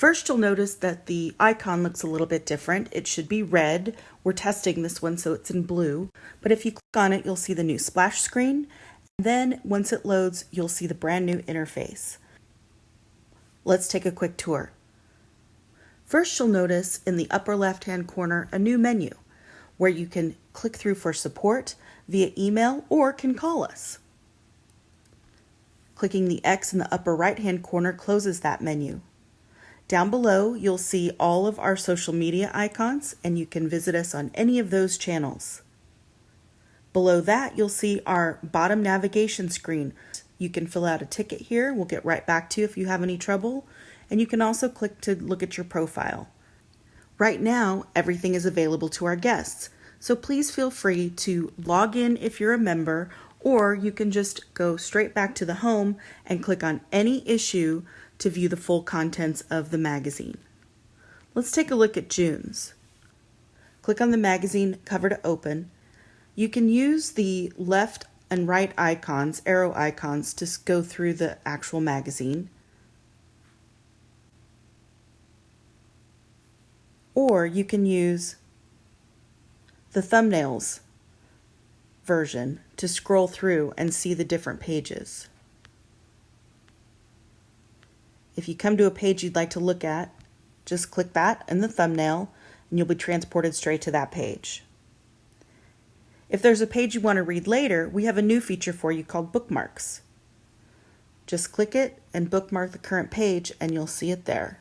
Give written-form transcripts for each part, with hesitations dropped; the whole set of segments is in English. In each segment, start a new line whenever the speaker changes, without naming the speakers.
First, you'll notice that the icon looks a little bit different. It should be red. We're testing this one, so it's in blue. But if you click on it, you'll see the new splash screen. And then once it loads, you'll see the brand new interface. Let's take a quick tour. First, you'll notice in the upper left-hand corner a new menu where you can click through for support via email or can call us. Clicking the X in the upper right-hand corner closes that menu. Down below, you'll see all of our social media icons, and you can visit us on any of those channels. Below that, you'll see our bottom navigation screen. You can fill out a ticket here. We'll get right back to you if you have any trouble. And you can also click to look at your profile. Right now, everything is available to our guests, so please feel free to log in if you're a member, or you can just go straight back to the home and click on any issue to view the full contents of the magazine. Let's take a look at June's. Click on the magazine cover to open. You can use the left and right icons, arrow icons, to go through the actual magazine. Or you can use the thumbnails version to scroll through and see the different pages. If you come to a page you'd like to look at, just click that in the thumbnail and you'll be transported straight to that page. If there's a page you want to read later, we have a new feature for you called bookmarks. Just click it and bookmark the current page and you'll see it there.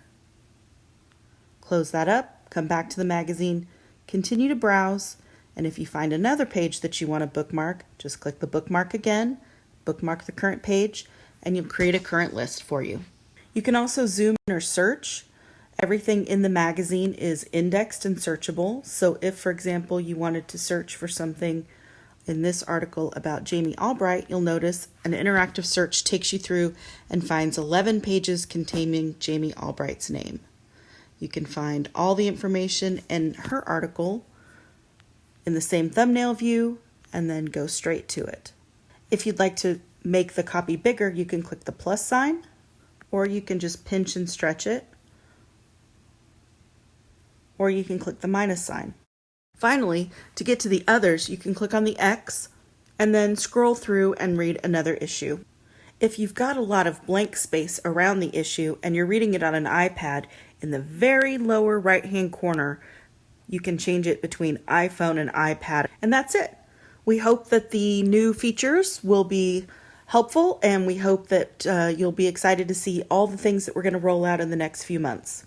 Close that up, come back to the magazine, continue to browse, and if you find another page that you want to bookmark, just click the bookmark again, bookmark the current page, and you'll create a current list for you. You can also zoom in or search. Everything in the magazine is indexed and searchable. So if, for example, you wanted to search for something in this article about Jamie Albright, you'll notice an interactive search takes you through and finds 11 pages containing Jamie Albright's name. You can find all the information in her article in the same thumbnail view and then go straight to it. If you'd like to make the copy bigger, you can click the plus sign, or you can just pinch and stretch it, or you can click the minus sign. Finally, to get to the others, you can click on the X and then scroll through and read another issue. If you've got a lot of blank space around the issue and you're reading it on an iPad, in the very lower right-hand corner, you can change it between iPhone and iPad, and that's it. We hope that the new features will be helpful, and we hope that you'll be excited to see all the things that we're going to roll out in the next few months.